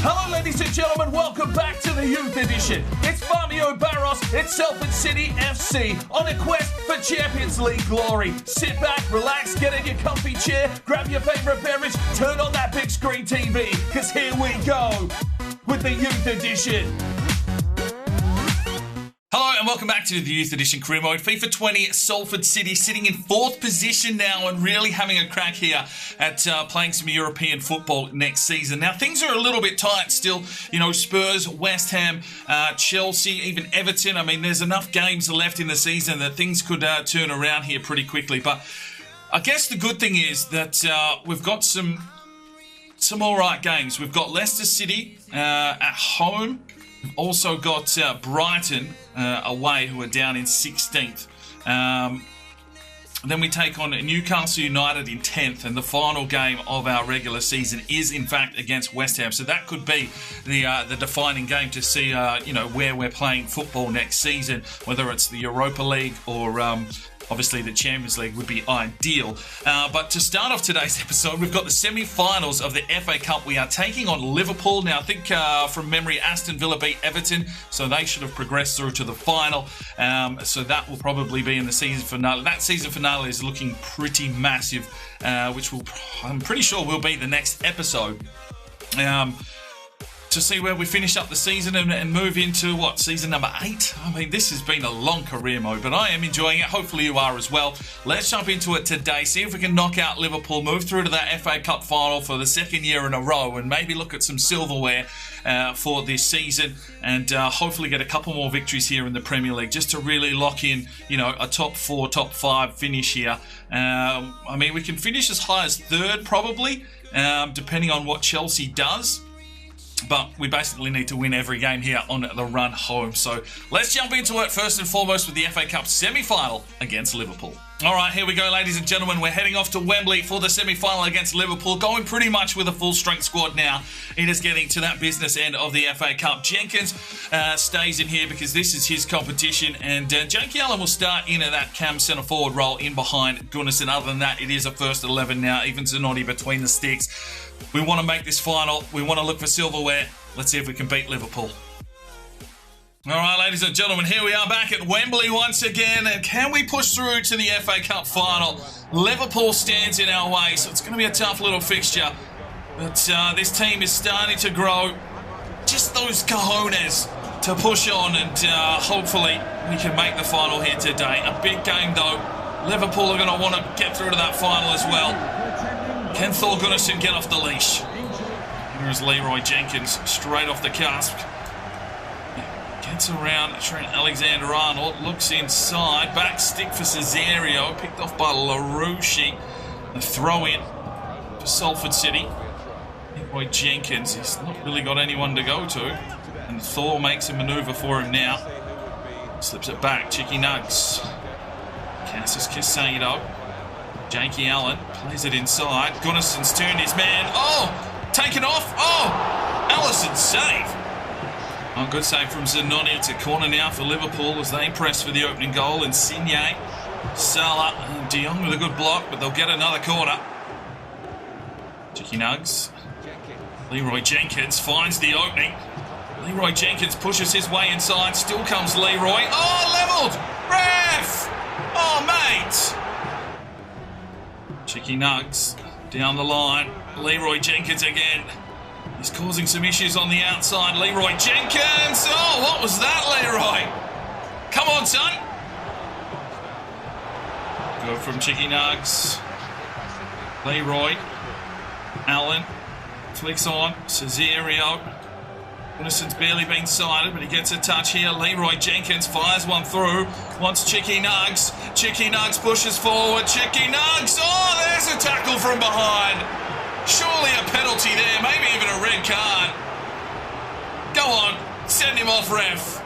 Hello, ladies and gentlemen. Welcome back to the Youth Edition. It's Barmio Barros. It's Salford City FC on a quest for Champions League glory. Sit back, relax, get in your comfy chair, grab your favourite beverage, turn on that big screen TV, because here we go with the Youth Edition. Hello and welcome back to the Youth Edition career mode. FIFA 20, Salford City sitting in 4th position now and really having a crack here at playing some European football next season. Now things are a little bit tight still. You know, Spurs, West Ham, Chelsea, even Everton. I mean, there's enough games left in the season that things could turn around here pretty quickly. But I guess the good thing is that we've got some all right games. We've got Leicester City at home. We've also got Brighton away, who are down in 16th. Then we take on Newcastle United in 10th, and the final game of our regular season is, in fact, against West Ham. So that could be the defining game to see, where we're playing football next season, whether it's the Europa League or obviously the Champions League would be ideal. But to start off today's episode, we've got the semi-finals of the FA Cup. We are taking on Liverpool. Now, I think from memory, Aston Villa beat Everton, so they should have progressed through to the final. So that will probably be in the season finale. That season finale is looking pretty massive, which I'm pretty sure will be the next episode. To see where we finish up the season and move into, season number 8? I mean, this has been a long career mode, but I am enjoying it. Hopefully you are as well. Let's jump into it today, see if we can knock out Liverpool, move through to that FA Cup final for the 2nd year in a row, and maybe look at some silverware for this season, and hopefully get a couple more victories here in the Premier League, just to really lock in, a top 4, top 5 finish here. I mean, we can finish as high as 3rd, probably, depending on what Chelsea does. But we basically need to win every game here on the run home. So let's jump into it first and foremost with the FA Cup semi-final against Liverpool. All right, here we go, ladies and gentlemen. We're heading off to Wembley for the semi-final against Liverpool, going pretty much with a full-strength squad now. It is getting to that business end of the FA Cup. Jenkins stays in here because this is his competition, and Jakey Allen will start in at that cam centre-forward role in behind Gunnarsson. Other than that, it is a first 11 now, even Zanotti between the sticks. We want to make this final. We want to look for silverware. Let's see if we can beat Liverpool. All right, ladies and gentlemen, here we are back at Wembley once again. And can we push through to the FA Cup final? Liverpool stands in our way, so it's going to be a tough little fixture. But this team is starting to grow. Just those cojones to push on, and hopefully we can make the final here today. A big game, though. Liverpool are going to want to get through to that final as well. Can Thor Gunnarsson get off the leash? Here's Leroy Jenkins, straight off the cusp. Gets around Trent Alexander-Arnold, looks inside, back stick for Cesario, picked off by LaRouche. The throw in for Salford City. Leroy Jenkins, he's not really got anyone to go to. And Thor makes a manoeuvre for him now. Slips it back, Chicky Nugs. Cassis Casado. Jakey Allen plays it inside. Gunnarsson's turned his man. Oh! Taken off. Oh! Allison save. Oh, good save from Zanotti. It's a corner now for Liverpool as they press for the opening goal. And Insigne, Salah, and De Jong with a good block, but they'll get another corner. Chicky Nugs. Leroy Jenkins finds the opening. Leroy Jenkins pushes his way inside. Still comes Leroy. Oh, levelled! Ref! Oh, mate! Chicky Nugs down the line. Leroy Jenkins again. He's causing some issues on the outside. Leroy Jenkins. Oh, what was that, Leroy? Come on, son. Go from Chicky Nugs. Leroy. Allen. Flicks on. Cesario. Gunnarsson's barely been sighted, but he gets a touch here. Leroy Jenkins fires one through. Wants Chicky Nugs. Chicky Nugs pushes forward. Chicky Nugs. Oh, there's a tackle from behind. Surely a penalty there. Maybe even a red card. Go on. Send him off, ref.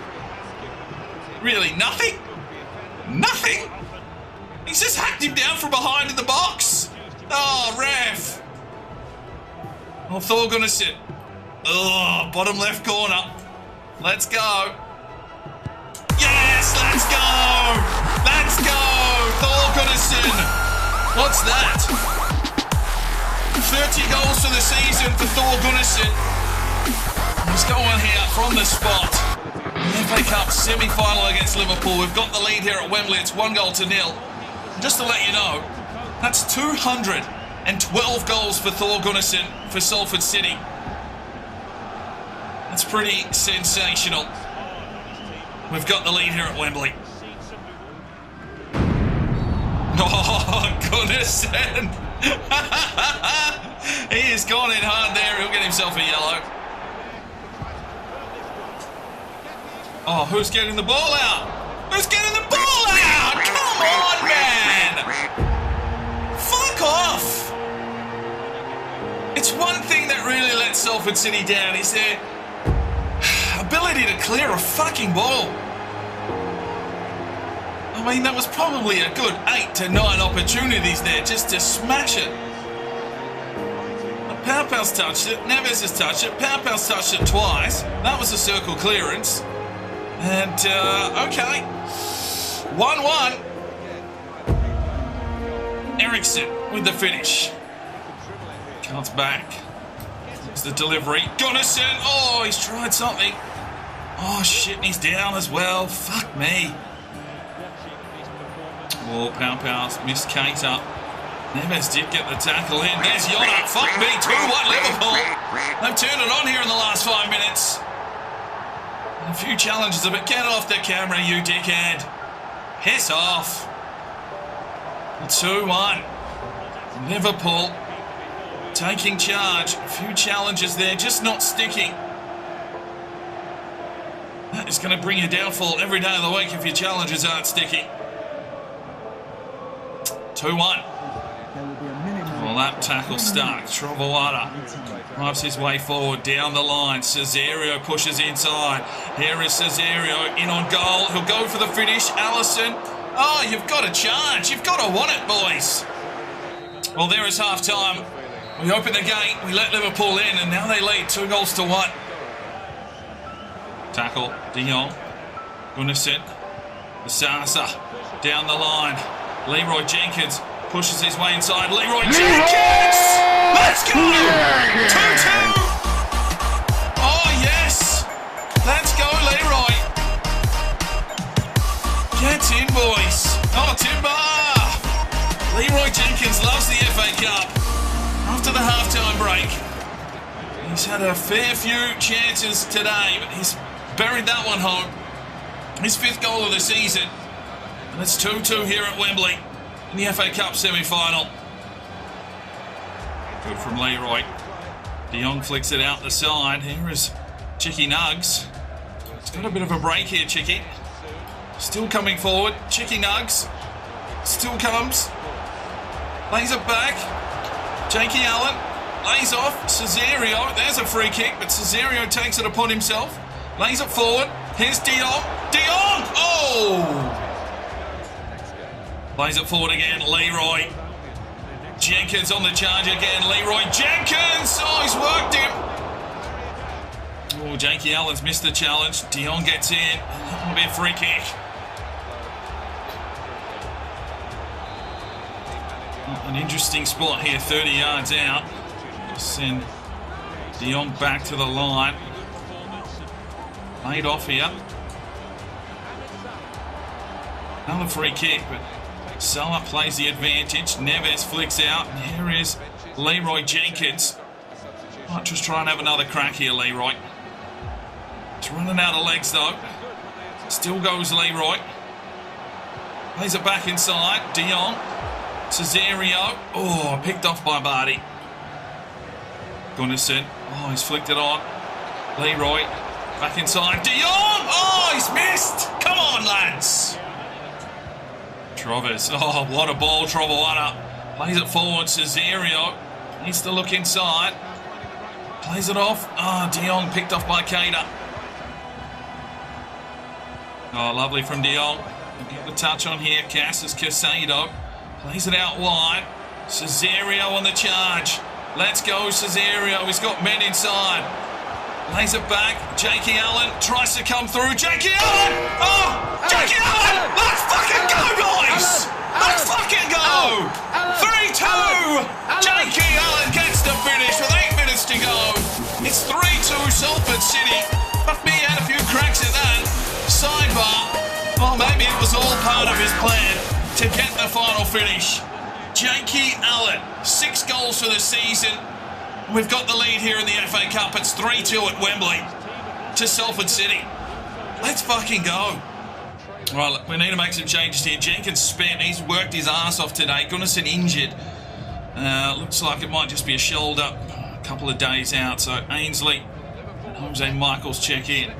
Really, nothing? Nothing? He's just hacked him down from behind in the box. Oh, ref. Oh, Thor Gunnarsson. Oh, bottom left corner. Let's go. Yes, let's go. Let's go. Thor Gunnarsson. What's that? 30 goals for the season for Thor Gunnarsson. He's going here from the spot. The FA Cup semi-final against Liverpool. We've got the lead here at Wembley. It's 1-0. And just to let you know, that's 212 goals for Thor Gunnarsson for Salford City. That's pretty sensational. We've got the lead here at Wembley. Oh, Gunnarsson! He has gone in hard there. He'll get himself a yellow. Oh, who's getting the ball out? Who's getting the ball out? Come on, man! Fuck off! It's one thing that really lets Salford City down is their ability to clear a fucking ball. I mean, that was probably a good 8 to 9 opportunities there just to smash it. Paupau's touched it, Neves has touched it, Paupau's touched it twice. That was a circle clearance. And, okay. 1-1. Eriksson with the finish. Cuts back. It's the delivery. Gunnarsson! Oh, he's tried something. Oh, shit, and he's down as well. Fuck me. Oh, Paupau's missed Keita. Neves did get the tackle in. There's Yona. Fuck me, 2-1 Liverpool. They've turned it on here in the last 5 minutes. A few challenges, but get off the camera, you dickhead. Piss off. 2-1. Liverpool taking charge. A few challenges there, just not sticking. That is going to bring you downfall every day of the week if your challenges aren't sticking. 2-1. Well, that tackle stuck. Trovoada drives his way forward down the line. Cesario pushes inside. Here is Cesario in on goal. He'll go for the finish. Allison. Oh, you've got to charge. You've got to want it, boys. Well, there is half time. We open the gate. We let Liverpool in, and now they lead 2-1. Tackle. De Jong. Gunnarsson. Sasa down the line. Leroy Jenkins pushes his way inside. Leroy Jenkins! Let's go! 2-2! Oh, yes! Let's go, Leroy! Get in, boys! Oh, Timber! Leroy Jenkins loves the FA Cup. After the half-time break, he's had a fair few chances today, but he's buried that one home. His 5th goal of the season. And it's 2-2 here at Wembley in the FA Cup semi-final. Good from Leroy. De Jong flicks it out the side. Here is Chicky Nugs. He's got a bit of a break here, Chicky. Still coming forward. Chicky Nugs. Still comes. Lays it back. Jakey Allen. Lays off. Cesario. There's a free kick, but Cesario takes it upon himself. Lays it forward. Here's De Jong. De Jong! Oh! Plays it forward again, Leroy. Jenkins on the charge again, Leroy Jenkins! Oh, he's worked him. Oh, Jakey Allen's missed the challenge. De Jong gets in. That'll be a free kick. An interesting spot here, 30 yards out. Send De Jong back to the line. Laid off here. Another free kick, but Salah plays the advantage. Neves flicks out. And here is Leroy Jenkins. Might just try and have another crack here, Leroy. He's running out of legs, though. Still goes Leroy. Plays it back inside. De Jong. Cesario. Oh, picked off by Barty. Gunnarsson. Oh, he's flicked it on. Leroy. Back inside. De Jong. Oh, he's missed. Come on, lads. Trovers. Oh, what a ball, Trovoada. Plays it forward. Cesario needs to look inside. Plays it off. Oh, De Jong picked off by Keita. Oh, lovely from De Jong. Get the touch on here. Cassis Casado. Plays it out wide. Cesario on the charge. Let's go, Cesario. He's got men inside. Lays it back. Jakey Allen tries to come through. Jakey Allen! Oh! Jakey Allen! Let's fucking go, boys! Let's fucking go! 3-2! Jakey Allen gets the finish with 8 minutes to go. It's 3-2 of his plan to get the final finish. Jakey Allen, 6 goals for the season. We've got the lead here in the FA Cup. It's 3-2 at Wembley to Salford City. Let's fucking go. All right, we need to make some changes here. Jenkins spent. He's worked his ass off today. Gunnarsson injured. Looks like it might just be a shoulder. A couple of days out. So Ainsley, Jose Michaels check in.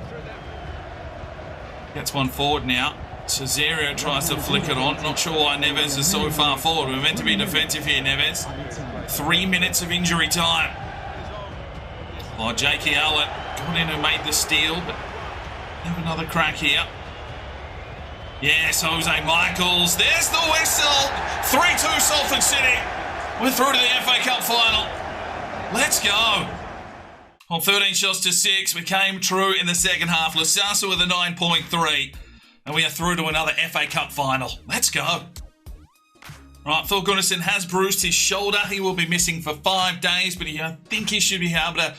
Gets one forward now. Cesario tries to flick it on. Not sure why Neves is so far forward. We're meant to be defensive here, Neves. 3 minutes of injury time. Oh, Jakey Allen got in and made the steal, but have another crack here. Yes, Jose Michaels. There's the whistle. 3-2 Salford City. We're through to the FA Cup final. Let's go. On 13 shots to 6, we came true in the second half. Lasasa with a 9.3. And we are through to another FA Cup final. Let's go. Right, Phil Gunnarsson has bruised his shoulder. He will be missing for 5 days, but I think he should be able to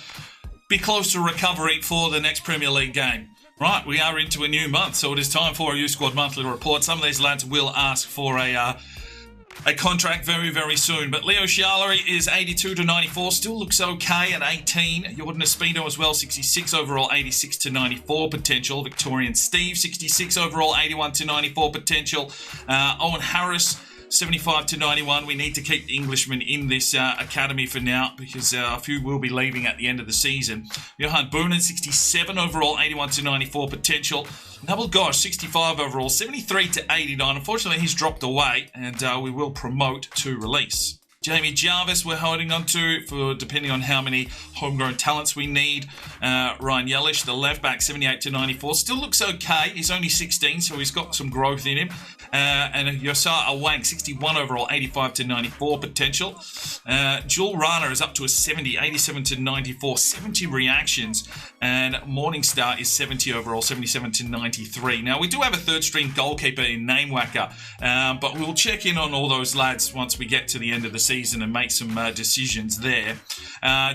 be close to recovery for the next Premier League game. Right, we are into a new month, so it is time for a U Squad monthly report. Some of these lads will ask for a contract very, very soon. But Leo Scialari is 82 to 94, still looks okay at 18. Jordan Espino as well, 66 overall, 86 to 94 potential. Victorian Steve, 66 overall, 81 to 94 potential. Owen Harris, 75 to 91. We need to keep the Englishman in this academy for now because a few will be leaving at the end of the season. Johan Boonen, 67 overall, 81 to 94 potential. Nabal Gosh, 65 overall, 73 to 89. Unfortunately, he's dropped away and we will promote to release. Jamie Jarvis we're holding on to for depending on how many homegrown talents we need. Ryan Yellish, the left back, 78 to 94. Still looks okay. He's only 16, so he's got some growth in him. And Yosar Awang, 61 overall, 85 to 94 potential. Jewel Rana is up to a 70, 87 to 94, 70 reactions. And Morningstar is 70 overall, 77 to 93. Now, we do have a third-string goalkeeper in Namewacker, but we'll check in on all those lads once we get to the end of the season and make some decisions there.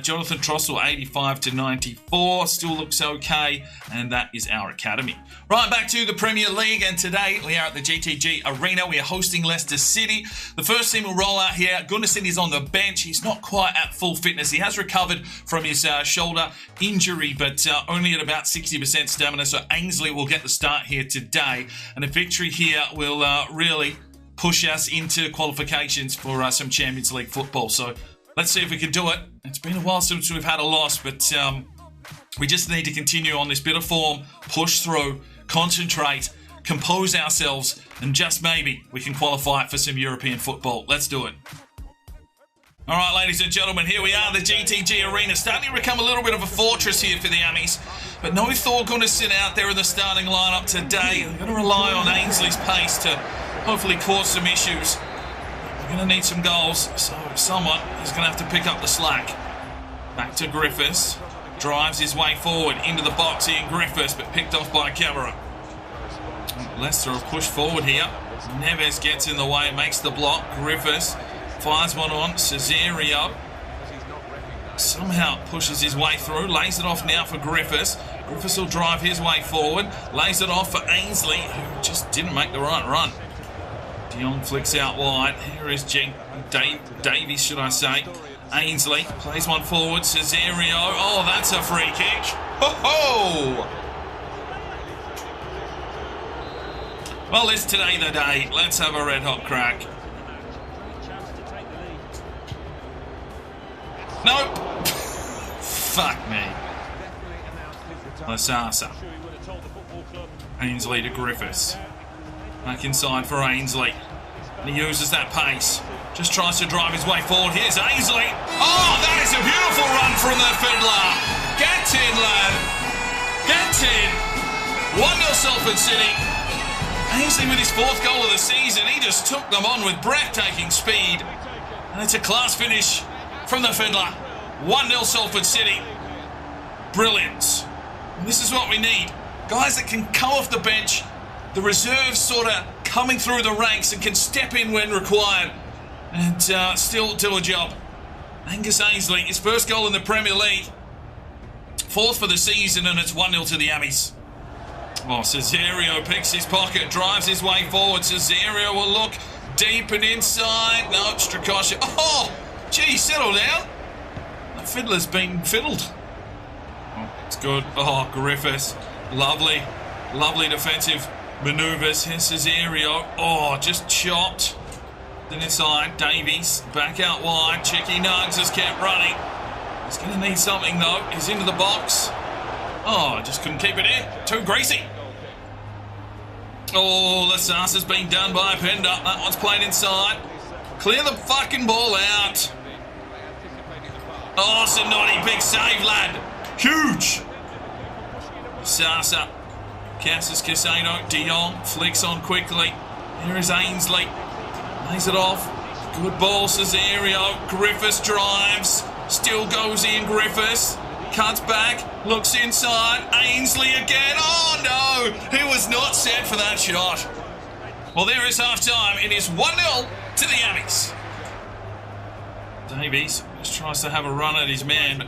Jonathan Trossel, 85 to 94, still looks okay, and that is our academy. Right, back to the Premier League, and today we are at the GTG Arena. We are hosting Leicester City. The first team will roll out here. Gunnarsson is on the bench. He's not quite at full fitness. He has recovered from his shoulder injury, but only at about 60% stamina, so Ainsley will get the start here today, and a victory here will really push us into qualifications for some Champions League football. So let's see if we can do it. It's been a while since we've had a loss, but we just need to continue on this bit of form, push through, concentrate, compose ourselves, and just maybe we can qualify for some European football. Let's do it. All right, ladies and gentlemen, here we are, the GTG Arena, starting to become a little bit of a fortress here for the Ammies. But no Thor Gunnarsson out there in the starting lineup today. We're going to rely on Ainsley's pace to hopefully cause some issues. We're going to need some goals, so someone is going to have to pick up the slack. Back to Griffiths. Drives his way forward into the box here, Griffiths, but picked off by Camera. Leicester will push forward here. Neves gets in the way, makes the block. Griffiths fires one on. Cesario somehow pushes his way through. Lays it off now for Griffiths. Griffiths will drive his way forward. Lays it off for Ainsley, who just didn't make the right run. Dion flicks out wide. Here is Davies, should I say. Ainsley plays one forward. Cesario. Oh, that's a free kick. Ho-ho! Well, it's today the day. Let's have a red hot crack. Nope. Fuck me. Lasasa. Ainsley to Griffiths. Back inside for Ainsley. And he uses that pace. Just tries to drive his way forward. Here's Ainsley. Oh, that is a beautiful run from the fiddler. Get in, lad. Get in. 1-0 Salford City. Ainsley with his 4th goal of the season. He just took them on with breathtaking speed. And it's a class finish from the fiddler. 1-0 Salford City. Brilliant. And this is what we need. Guys that can come off the bench. The reserves sort of coming through the ranks and can step in when required. And still do a job. Angus Ainsley, his 1st goal in the Premier League. 4th for the season, and it's 1-0 to the Ammies. Oh, Cesario picks his pocket, drives his way forward. Cesario will look deep and inside. No, Strakosha. Oh, gee, settle down. The fiddler's been fiddled. Oh, it's good. Oh, Griffiths. Lovely, lovely defensive manoeuvres. Here's Cesario. Oh, just chopped. Then inside, Davies. Back out wide. Cheeky Nugs has kept running. He's going to need something, though. He's into the box. Oh, just couldn't keep it in. Too greasy. Oh, Lasas has been done by a Pender. That one's played inside. Clear the fucking ball out. Oh, Sonotti, big save, lad. Huge. Sasa. Cassis Casado. De Jong flicks on quickly. Here is Ainsley. Lays it off. Good ball, Cesario. Griffiths drives. Still goes in, Griffiths. Cuts back. Looks inside. Ainsley again. Oh, no. He was not set for that shot. Well, there is half-time. It is 1-0 to the Amis. Davies just tries to have a run at his man,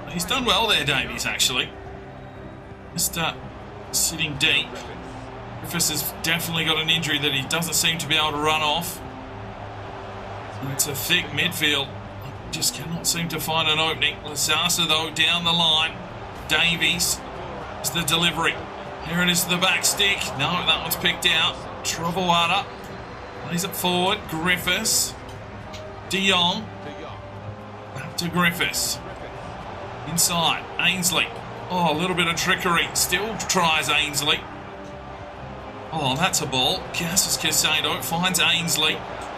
but he's done well there, Davies, actually. Just sitting deep. Griffiths has definitely got an injury that he doesn't seem to be able to run off. And it's a thick midfield. Just cannot seem to find an opening. Lasasa, though, down the line. Davies is the delivery. Here it is to the back stick. No, that one's picked out. Trovoada lays it forward. Griffiths. De Jong. Back to Griffiths. Inside. Ainsley. Oh, a little bit of trickery. Still tries Ainsley. Oh, that's a ball. Cassis Casado finds Ainsley.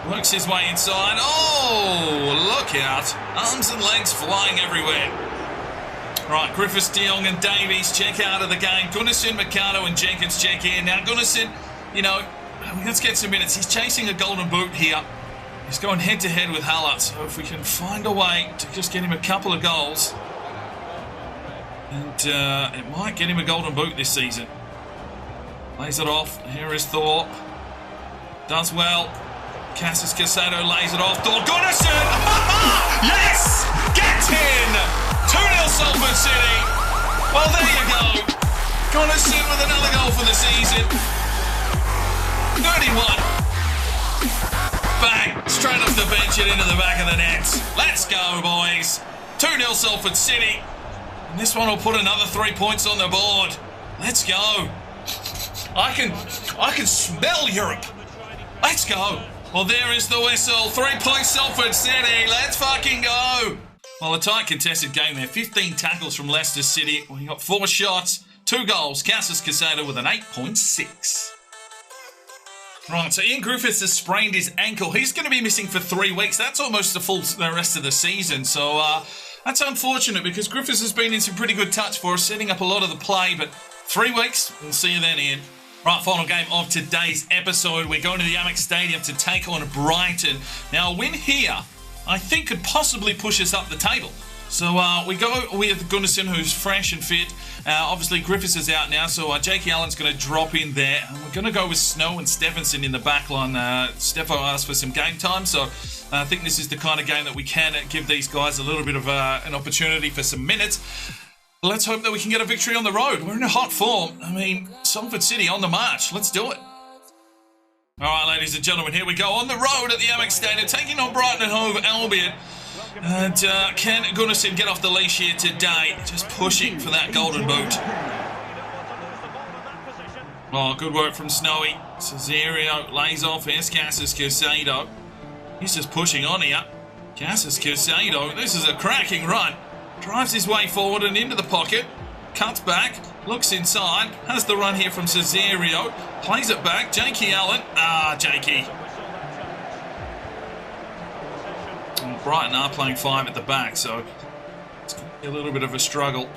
Works his way inside. Oh, look out. Arms and legs flying everywhere. Right, Griffiths, De Jong and Davies check out of the game. Gunnarsson, Mercado and Jenkins check in. Now Gunnarsson, you know, let's get some minutes. He's chasing a golden boot here. He's going head-to-head with Haller. So if we can find a way to just get him a couple of goals, and it might get him a golden boot this season. Lays it off. Here is Thorpe. Does well. Cassis Casado lays it off. Thor Gunnarsson! Yes! Get in! 2-0 Salford City. Well, there you go. Gunnarsson with another goal for the season. 31. Bang! Straight off the bench and into the back of the net. Let's go, boys. 2-0 Salford City. And this one will put another 3 points on the board. Let's go. I can smell Europe. Let's go. Well, there is the whistle. 3 points Salford City. Let's fucking go. Well, a tight contested game there. 15 tackles from Leicester City. We got 4 shots, 2 goals. Cassis Casado with an 8.6. Right, so Ian Griffiths has sprained his ankle. He's going to be missing for 3 weeks. That's almost the rest of the season. So that's unfortunate because Griffiths has been in some pretty good touch for us, setting up a lot of the play. But 3 weeks, we'll see you then, Ian. Right, final game of today's episode. We're going to the Amex Stadium to take on Brighton. Now, a win here, I think, could possibly push us up the table. So we go with Gunnarsson, who's fresh and fit. Obviously, Griffiths is out now, so Jakey Allen's going to drop in there. And we're going to go with Snow and Stephenson in the back line. Steffo asked for some game time, so I think this is the kind of game that we can give these guys a little bit of an opportunity for some minutes. Let's hope that we can get a victory on the road. We're in a hot form. I mean, Salford City on the march. Let's do it. All right, ladies and gentlemen, here we go on the road at the Amex Stadium, taking on Brighton and Hove Albion. And can Gunnarsson get off the leash here today? Just pushing for that golden boot. Oh, good work from Snowy. Cesario lays off. Here's Cassis Casado. He's just pushing on here. Cassis Casado, this is a cracking run. Drives his way forward and into the pocket. Cuts back. Looks inside. Has the run here from Cesario. Plays it back. Jakey Allen. Jakey. Brighton are playing 5 at the back, so it's going to be a little bit of a struggle.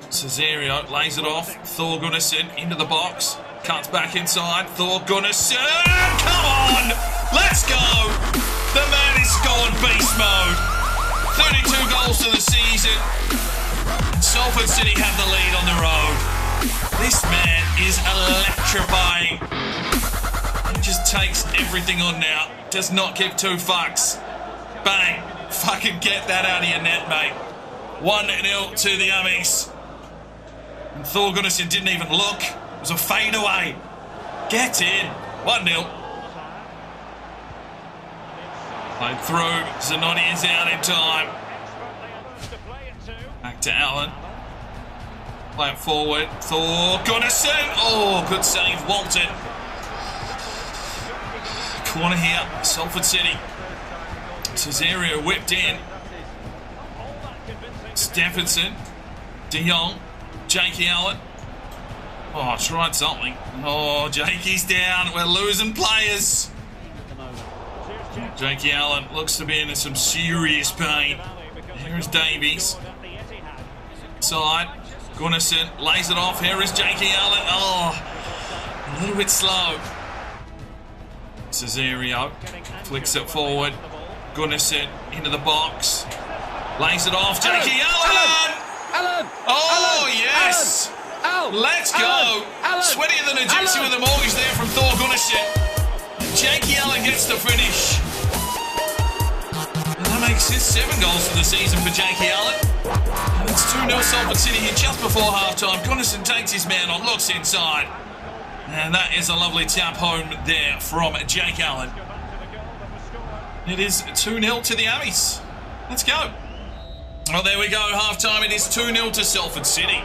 Cesario lays it off. Thor Gunnarsson into the box. Cuts back inside. Thor Gunnarsson. Come on! Let's go! The man is scored beast mode. 32 goals to the season. And Salford City have the lead on the road. This man is electrifying. He just takes everything on now. Does not give 2 fucks. Bang. Fucking get that out of your net, mate. 1-0 to the Amis. And Thor Gunnarsson didn't even look. It was a fadeaway. Get in. 1-0. Played through. Zanotti is out in time. Back to Allen. Play it forward. Thor Gunnarsson. Oh, good save. Walton. Corner here. Salford City. Cesario whipped in. Stephenson. De Jong. Jakey Allen. Oh, tried something. Oh, Jakey's down. We're losing players. Jakey Allen looks to be in some serious pain. Here is Davies. Side. Gunnarsson lays it off. Here is Jakey Allen. Oh, a little bit slow. Cesario flicks it forward. Gunnarsson into the box. Lays it off. Jakey Allen! Allen! Oh, Allen! yes! Allen! Let's go! Allen! Sweatier than a gypsy with a mortgage there from Thor Gunnarsson. Jakey Allen gets the finish. And that makes it 7 goals for the season for Jakey Allen. And it's 2-0 Salford City here just before half-time. Gunnarsson takes his man on, looks inside. And that is a lovely tap home there from Jake Allen. It is 2-0 to the Amis. Let's go. Well, there we go. Half-time. It is 2-0 to Salford City.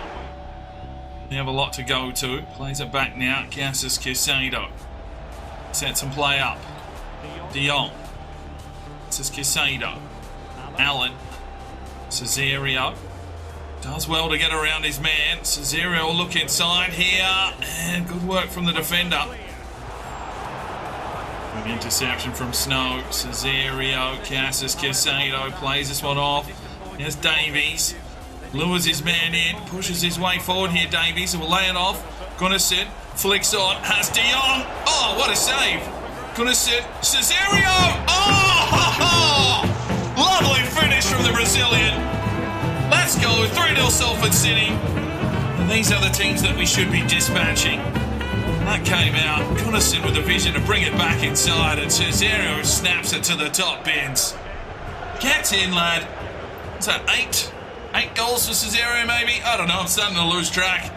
They have a lot to go to. Plays it back now. Cassis Caicedo. Sets some play up. De Jong. This is Caicedo. Allen. Cesario. Does well to get around his man. Cesario will look inside here. And good work from the defender. Good interception from Snow. Cesario. Cassis Caicedo plays this one off. Here's Davies. Lures his man in. Pushes his way forward here, Davies. Will lay it off. Gunnarsson flicks on. Has De Jong. Oh, what a save. Gunnarsson. Cesario. Oh! Lovely finish from the Brazilian. Let's go. 3-0 Salford City. And these are the teams that we should be dispatching. That came out. Gunnarsson with a vision to bring it back inside. And Cesario snaps it to the top bins. Get in, lad. Is that 8 goals for Cesario, maybe? I don't know. I'm starting to lose track.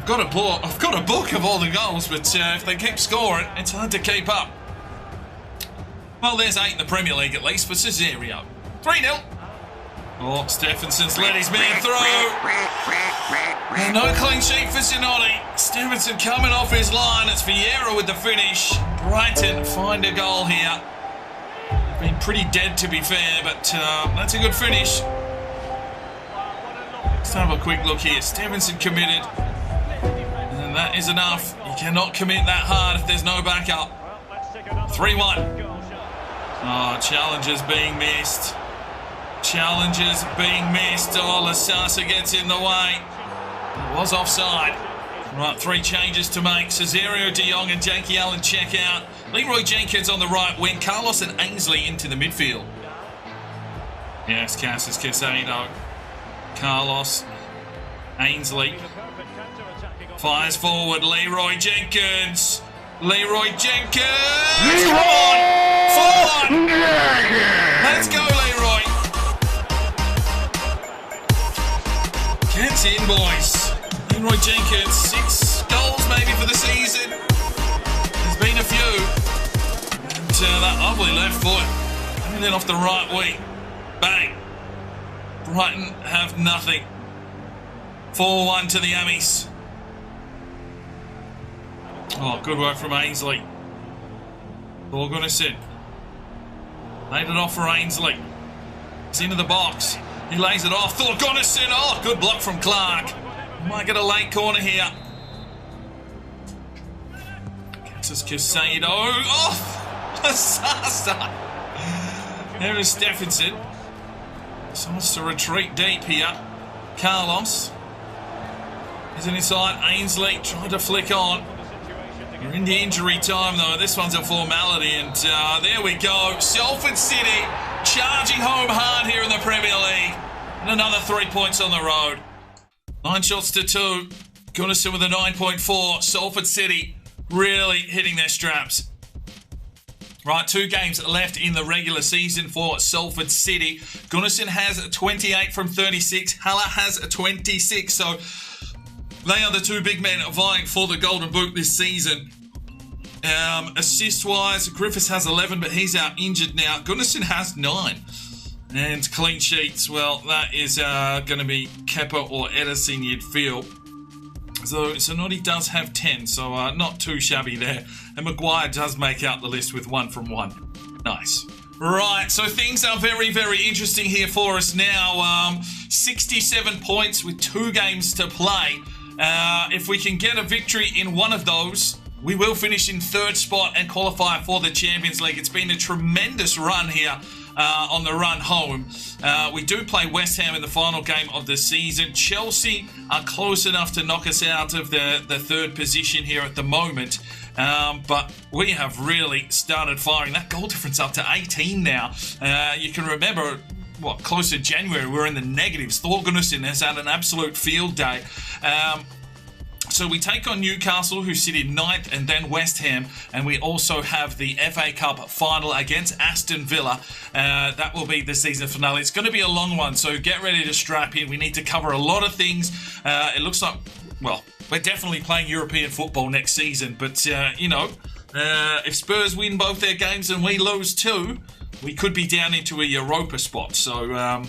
I've got a book of all the goals, but if they keep scoring, it's hard to keep up. Well, there's 8 in the Premier League at least for Cesario. 3-0. Oh, Stephenson's let his man through. And no clean sheet for Zanotti. Stephenson coming off his line. It's Vieira with the finish. Brighton find a goal here. Been pretty dead, to be fair, but that's a good finish. Let's have a quick look here. Stevenson committed. And that is enough. You cannot commit that hard if there's no backup. 3-1. Oh, challenges being missed. Challenges being missed. Oh, Lasasa gets in the way. It was offside. Right, 3 changes to make. Cesario, De Jong and Jakey Allen check out. Leroy Jenkins on the right wing. Carlos and Ainsley into the midfield. Yes, Cassis Caicedo. Carlos. Ainsley. Fires forward. Leroy Jenkins. Leroy Jenkins. Come on. 4-1. Let's go, Leroy. Gets in, boys. Leroy Jenkins. 6 goals maybe for the season. There's been a few. And that lovely left foot. Coming in off the right wing. Bang. Brighton have nothing. 4-1 to the Amis. Oh, good work from Ainsley. Thor Gunnarsson. Laid it off for Ainsley. It's into the box. He lays it off. Thor Gunnarsson. Oh, good block from Clark. Might get a late corner here. Catches Caicedo. Oh! Sasa. There is Stephenson. So wants to retreat deep here. Carlos. Is it inside? Ainsley tried to flick on. We're in the injury time though. This one's a formality, and there we go. Salford City charging home hard here in the Premier League. And another 3 points on the road. 9 shots to 2. Gunnarsson with a 9.4. Salford City really hitting their straps. Right, 2 games left in the regular season for Salford City. Gunnarsson has 28 from 36. Haller has 26. So They are the two big men vying for the Golden Boot this season. Assist-wise, Griffiths has 11, but he's out injured now. Gunnarsson has 9. And clean sheets, well, that is going to be Kepa or Edison, you'd feel. So Sonotti does have 10, so not too shabby there. And Maguire does make out the list with 1 from 1. Nice. Right, so things are very, very interesting here for us now. 67 points with 2 games to play. If we can get a victory in one of those, we will finish in 3rd spot and qualify for the Champions League. It's been a tremendous run here on the run home. We do play West Ham in the final game of the season. Chelsea are close enough to knock us out of the 3rd position here at the moment. But we have really started firing. That goal difference up to 18 now. You can remember, close to January, we were in the negatives. Thor Gunnarsson has had an absolute field day. So we take on Newcastle, who sit in 9th, and then West Ham. And we also have the FA Cup final against Aston Villa. That will be the season finale. It's going to be a long one, so get ready to strap in. We need to cover a lot of things. It looks like, well, we're definitely playing European football next season. But, if Spurs win both their games and we lose 2, we could be down into a Europa spot. So,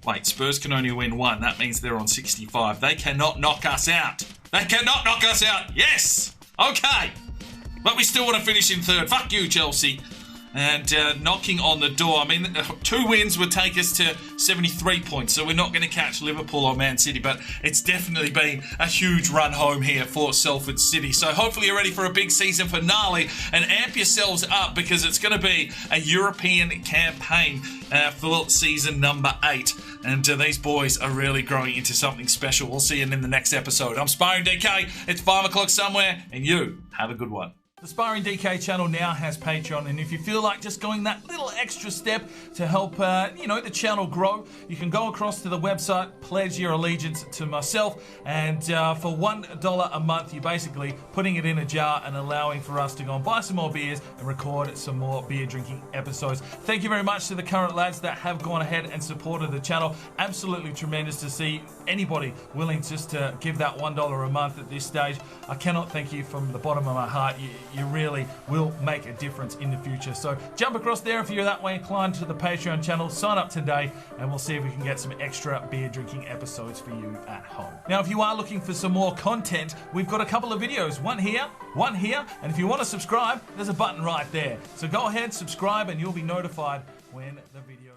wait, Spurs can only win 1. That means they're on 65. They cannot knock us out. They cannot knock us out. Yes. Okay. But we still want to finish in 3rd. Fuck you, Chelsea. And knocking on the door. I mean, 2 wins would take us to 73 points. So we're not going to catch Liverpool or Man City. But it's definitely been a huge run home here for Salford City. So hopefully you're ready for a big season finale. And amp yourselves up, because it's going to be a European campaign for season number 8. And these boys are really growing into something special. We'll see you in the next episode. I'm Sparring DK. It's 5 o'clock somewhere. And you have a good one. The Sparring DK channel now has Patreon, and if you feel like just going that little extra step to help, the channel grow, you can go across to the website, pledge your allegiance to myself, and for $1 a month, you're basically putting it in a jar and allowing for us to go and buy some more beers and record some more beer drinking episodes. Thank you very much to the current lads that have gone ahead and supported the channel. Absolutely tremendous to see anybody willing just to give that $1 a month at this stage. I cannot thank you from the bottom of my heart. You really will make a difference in the future. So jump across there if you're that way inclined to the Patreon channel. Sign up today and we'll see if we can get some extra beer drinking episodes for you at home. Now, if you are looking for some more content, we've got a couple of videos. One here, and if you want to subscribe, there's a button right there. So go ahead, subscribe, and you'll be notified when the video